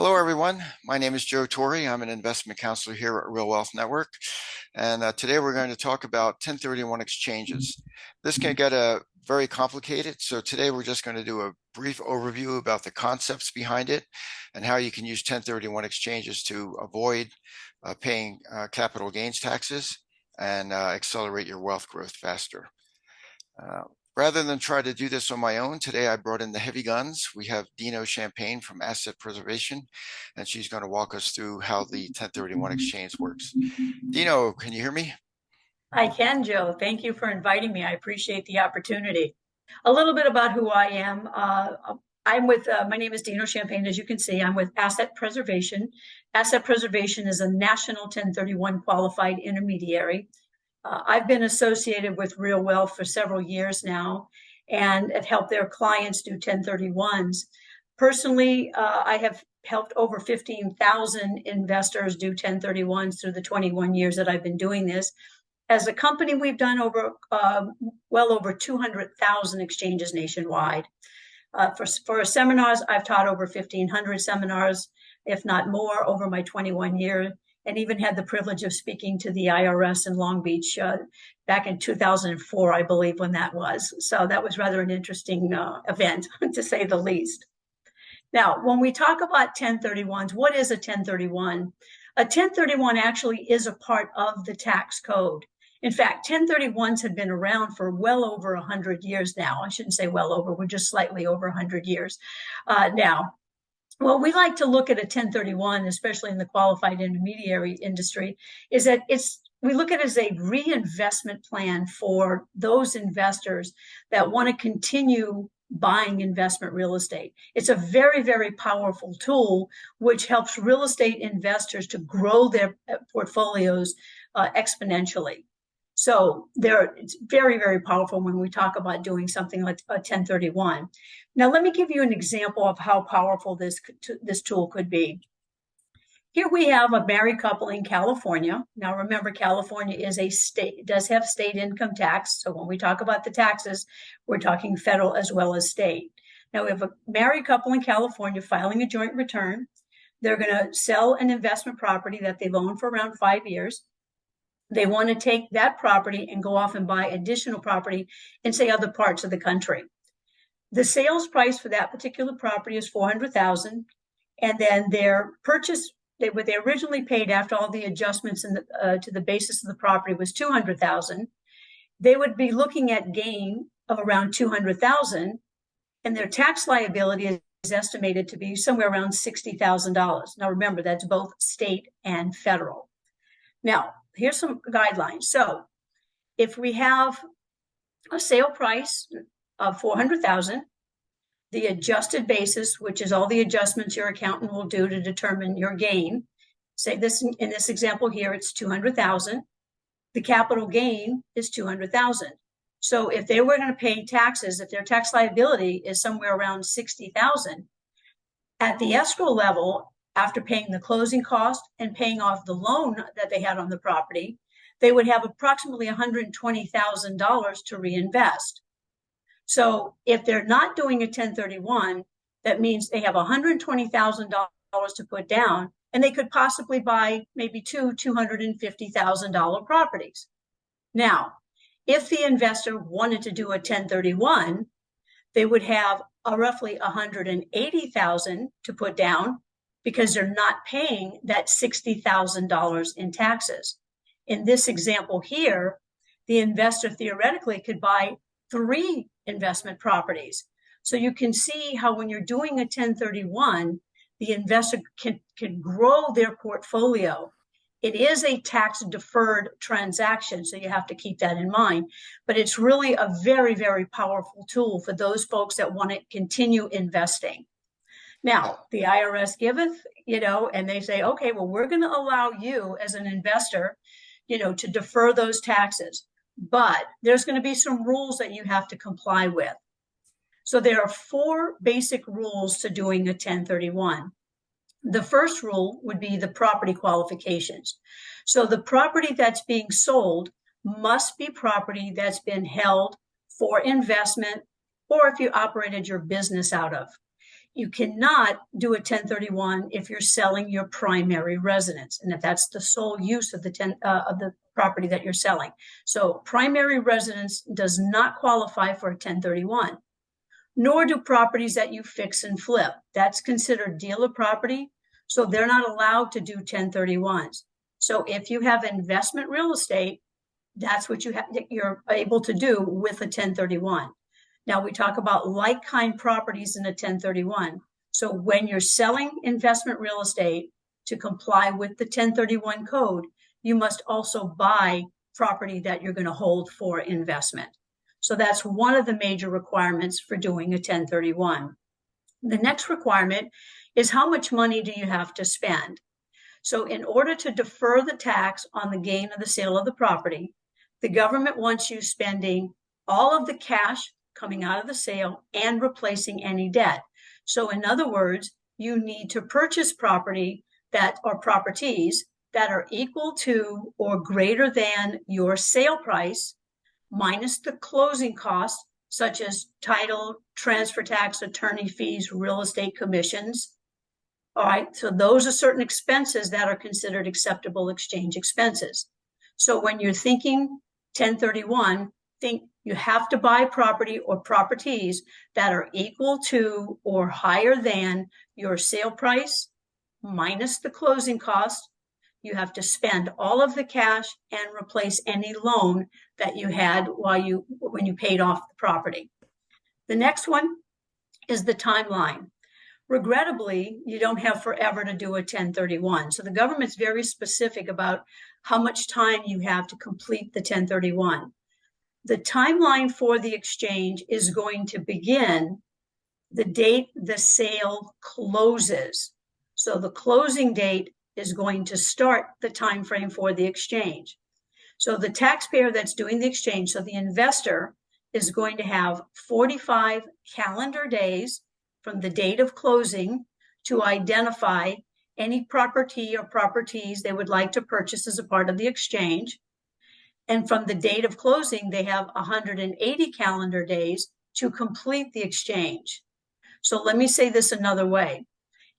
Hello, everyone. My name is Joe Torre. I'm an investment counselor here at Real Wealth Network. And today we're going to talk about 1031 exchanges. This can get very complicated. So today we're just going to do a brief overview about the concepts behind it and how you can use 1031 exchanges to avoid paying capital gains taxes and accelerate your wealth growth faster. Rather than try to do this on my own, today I brought in the heavy guns. We have Dino Champagne from Asset Preservation, and she's going to walk us through how the 1031 exchange works. Dino, can you hear me? I can, Joe. Thank you for inviting me. I appreciate the opportunity. A little bit about who I am. My name is Dino Champagne. As you can see, I'm with Asset Preservation. Asset Preservation is a national 1031 qualified intermediary. I've been associated with Real Wealth for several years now and have helped their clients do 1031s. Personally, I have helped over 15,000 investors do 1031s through the 21 years that I've been doing this. As a company, we've done well over 200,000 exchanges nationwide. For seminars, I've taught over 1,500 seminars, if not more, over my 21 years. And even had the privilege of speaking to the IRS in Long Beach back in 2004, I believe, when that was. So that was rather an interesting event, to say the least. Now, when we talk about 1031s, what is a 1031? A 1031 actually is a part of the tax code. In fact, 1031s have been around for well over 100 years now. I shouldn't say well over, we're just slightly over 100 years now. Well, we like to look at a 1031, especially in the qualified intermediary industry, is that we look at it as a reinvestment plan for those investors that want to continue buying investment real estate. It's a very, very powerful tool which helps real estate investors to grow their portfolios exponentially. So it's very, very powerful when we talk about doing something like a 1031. Now, let me give you an example of how powerful this tool could be. Here we have a married couple in California. Now, remember, California is a state, does have state income tax. So when we talk about the taxes, we're talking federal as well as state. Now, we have a married couple in California filing a joint return. They're going to sell an investment property that they've owned for around 5 years. They want to take that property and go off and buy additional property in, say, other parts of the country. The sales price for that particular property is $400,000, and then their purchase, what they originally paid after all the adjustments to the basis of the property was $200,000. They would be looking at gain of around $200,000, and their tax liability is estimated to be somewhere around $60,000. Now, remember, that's both state and federal. Now, here's some guidelines. So if we have a sale price of $400,000, the adjusted basis, which is all the adjustments your accountant will do to determine your gain, say this in this example here, it's $200,000. The capital gain is $200,000. So if they were going to pay taxes, if their tax liability is somewhere around $60,000, at the escrow level, after paying the closing cost and paying off the loan that they had on the property, they would have approximately $120,000 to reinvest. So if they're not doing a 1031, that means they have $120,000 to put down, and they could possibly buy maybe two $250,000 properties. Now, if the investor wanted to do a 1031, they would have roughly $180,000 to put down, because they're not paying that $60,000 in taxes. In this example here, the investor theoretically could buy 3 investment properties. So you can see how when you're doing a 1031, the investor can grow their portfolio. It is a tax-deferred transaction, so you have to keep that in mind. But it's really a very, very powerful tool for those folks that want to continue investing. Now, the IRS giveth, and they say, okay, well, we're going to allow you as an investor, to defer those taxes. But there's going to be some rules that you have to comply with. So there are 4 basic rules to doing a 1031. The first rule would be the property qualifications. So the property that's being sold must be property that's been held for investment, or if you operated your business out of. You cannot do a 1031 if you're selling your primary residence, and if that's the sole use of the property that you're selling. So primary residence does not qualify for a 1031, nor do properties that you fix and flip. That's considered dealer property, so they're not allowed to do 1031s. So if you have investment real estate, that's what you're able to do with a 1031. Now we talk about like-kind properties in a 1031. So when you're selling investment real estate to comply with the 1031 code, you must also buy property that you're going to hold for investment. So that's one of the major requirements for doing a 1031. The next requirement is how much money do you have to spend? So in order to defer the tax on the gain of the sale of the property, the government wants you spending all of the cash coming out of the sale and replacing any debt. So in other words, you need to purchase property or properties that are equal to or greater than your sale price minus the closing costs, such as title, transfer tax, attorney fees, real estate commissions. All right, so those are certain expenses that are considered acceptable exchange expenses. So when you're thinking 1031, think you have to buy property or properties that are equal to or higher than your sale price minus the closing cost. You have to spend all of the cash and replace any loan that you had when you paid off the property. The next one is the timeline. Regrettably, you don't have forever to do a 1031. So the government's very specific about how much time you have to complete the 1031. The timeline for the exchange is going to begin the date the sale closes. So the closing date is going to start the time frame for the exchange. So the taxpayer that's doing the exchange, so the investor, is going to have 45 calendar days from the date of closing to identify any property or properties they would like to purchase as a part of the exchange. And from the date of closing, they have 180 calendar days to complete the exchange. So let me say this another way.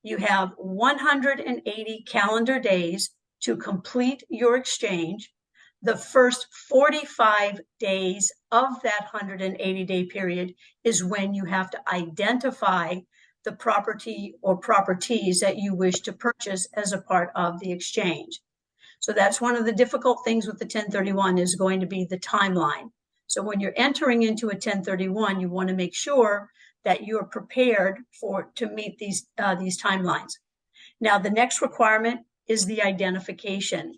You have 180 calendar days to complete your exchange. The first 45 days of that 180-day period is when you have to identify the property or properties that you wish to purchase as a part of the exchange. So that's one of the difficult things with the 1031 is going to be the timeline. So when you're entering into a 1031, you want to make sure that you're prepared to meet these timelines. Now, the next requirement is the identification.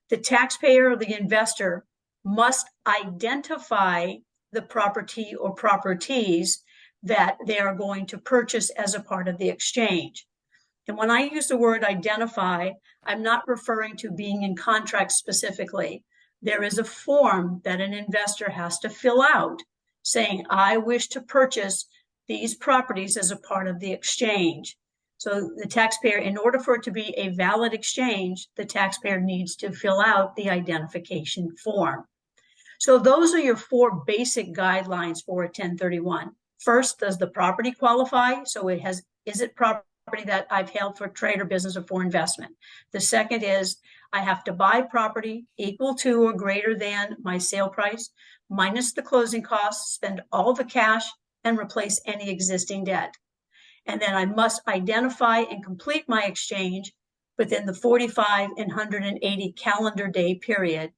The taxpayer or the investor must identify the property or properties that they are going to purchase as a part of the exchange. And when I use the word identify, I'm not referring to being in contract specifically. There is a form that an investor has to fill out saying, I wish to purchase these properties as a part of the exchange. So the taxpayer, in order for it to be a valid exchange, the taxpayer needs to fill out the identification form. So those are your four basic guidelines for a 1031. First, does the property qualify? So is it property that I've held for trade or business or for investment? The second is I have to buy property equal to or greater than my sale price, minus the closing costs, spend all the cash, and replace any existing debt. And then I must identify and complete my exchange within the 45 and 180 calendar day period.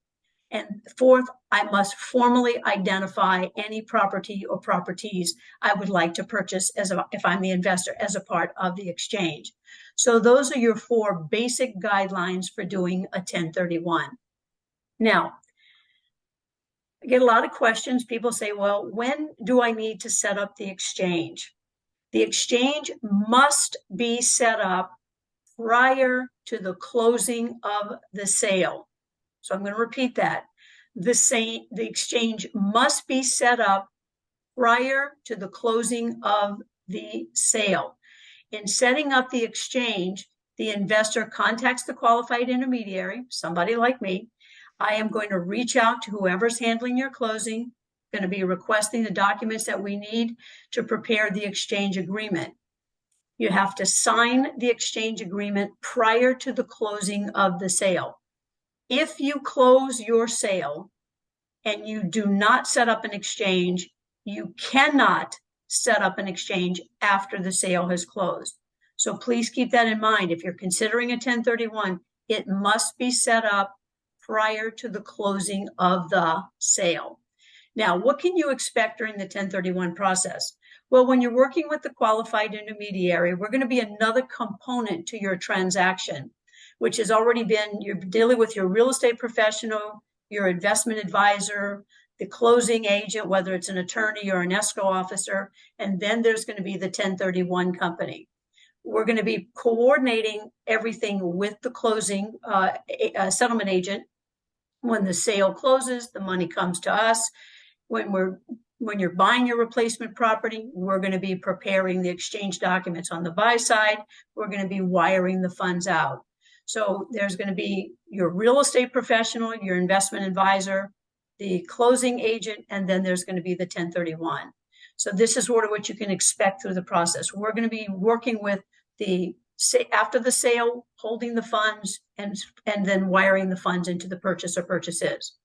And fourth, I must formally identify any property or properties I would like to purchase if I'm the investor as a part of the exchange. So those are your four basic guidelines for doing a 1031. Now, I get a lot of questions. People say, well, when do I need to set up the exchange? The exchange must be set up prior to the closing of the sale. So I'm going to repeat that. The exchange must be set up prior to the closing of the sale. In setting up the exchange, the investor contacts the qualified intermediary, somebody like me. I am going to reach out to whoever's handling your closing, going to be requesting the documents that we need to prepare the exchange agreement. You have to sign the exchange agreement prior to the closing of the sale. If you close your sale and you do not set up an exchange, you cannot set up an exchange after the sale has closed. So please keep that in mind. If you're considering a 1031, it must be set up prior to the closing of the sale. Now, what can you expect during the 1031 process? Well, when you're working with the qualified intermediary, we're going to be another component to your transaction, which has already been, you're dealing with your real estate professional, your investment advisor, the closing agent, whether it's an attorney or an escrow officer, and then there's going to be the 1031 company. We're going to be coordinating everything with the closing settlement agent. When the sale closes, the money comes to us. When you're buying your replacement property, we're going to be preparing the exchange documents on the buy side. We're going to be wiring the funds out. So there's going to be your real estate professional, your investment advisor, the closing agent, and then there's going to be the 1031. So this is sort of what you can expect through the process. We're going to be working with after the sale, holding the funds and then wiring the funds into the purchase or purchases.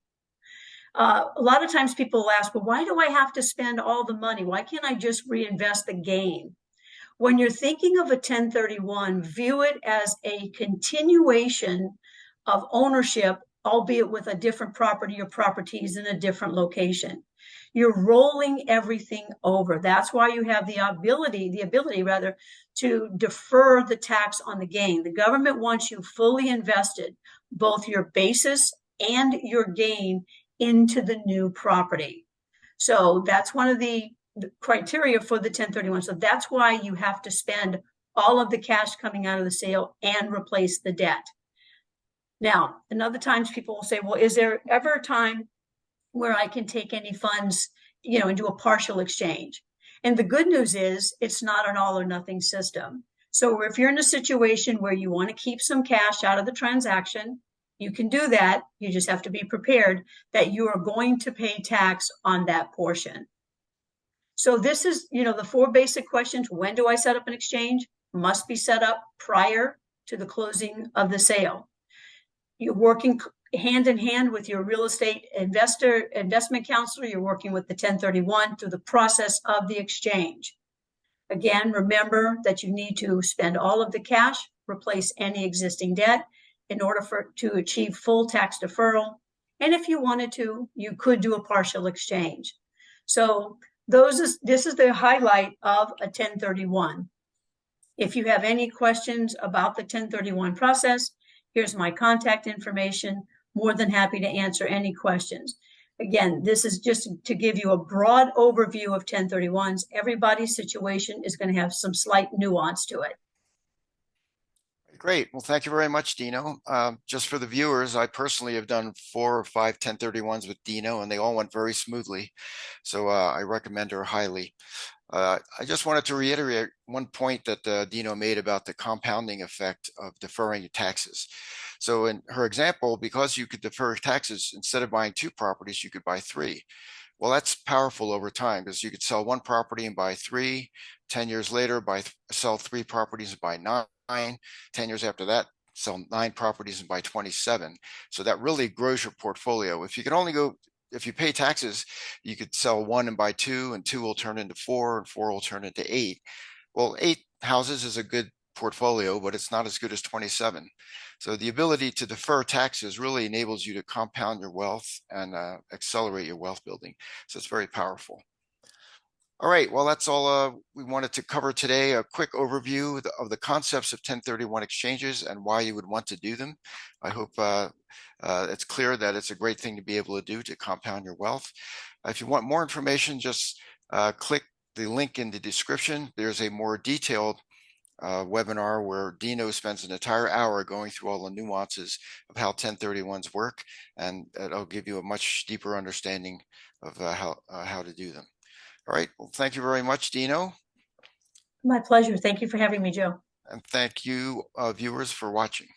A lot of times people ask, well, why do I have to spend all the money? Why can't I just reinvest the gain? When you're thinking of a 1031, view it as a continuation of ownership, albeit with a different property or properties in a different location. You're rolling everything over. That's why you have the ability to defer the tax on the gain. The government wants you fully invested, both your basis and your gain into the new property. So that's one of the criteria for the 1031. So that's why you have to spend all of the cash coming out of the sale and replace the debt. Now, another times people will say, well, is there ever a time where I can take any funds, and do a partial exchange? And the good news is it's not an all or nothing system. So if you're in a situation where you want to keep some cash out of the transaction, you can do that. You just have to be prepared that you are going to pay tax on that portion. So this is, the 4 basic questions. When do I set up an exchange? Must be set up prior to the closing of the sale. You're working hand in hand with your real estate investment counselor. You're working with the 1031 through the process of the exchange. Again, remember that you need to spend all of the cash, replace any existing debt in order to achieve full tax deferral. And if you wanted to, you could do a partial exchange. So this is the highlight of a 1031. If you have any questions about the 1031 process, here's my contact information. More than happy to answer any questions. Again, this is just to give you a broad overview of 1031s. Everybody's situation is going to have some slight nuance to it. Great. Well, thank you very much, Dino. Just for the viewers, I personally have done 4 or 5 1031s with Dino, and they all went very smoothly. So I recommend her highly. I just wanted to reiterate one point that Dino made about the compounding effect of deferring taxes. So in her example, because you could defer taxes, instead of buying 2 properties, you could buy 3. Well, that's powerful over time because you could sell 1 property and buy 3. 10 years later, sell 3 properties and buy 9. 10 years after that, sell 9 properties and buy 27. So that really grows your portfolio. If you pay taxes, you could sell 1 and buy 2, and 2 will turn into 4, and 4 will turn into 8. Well, 8 houses is a good portfolio, but it's not as good as 27. So the ability to defer taxes really enables you to compound your wealth and accelerate your wealth building. So it's very powerful. All right, well, that's all we wanted to cover today. A quick overview of the concepts of 1031 exchanges and why you would want to do them. I hope it's clear that it's a great thing to be able to do to compound your wealth. If you want more information, just click the link in the description. There's a more detailed webinar where Dino spends an entire hour going through all the nuances of how 1031s work, and it'll give you a much deeper understanding of how to do them. All right. Well, thank you very much, Dino. My pleasure. Thank you for having me, Joe. And thank you, viewers, for watching.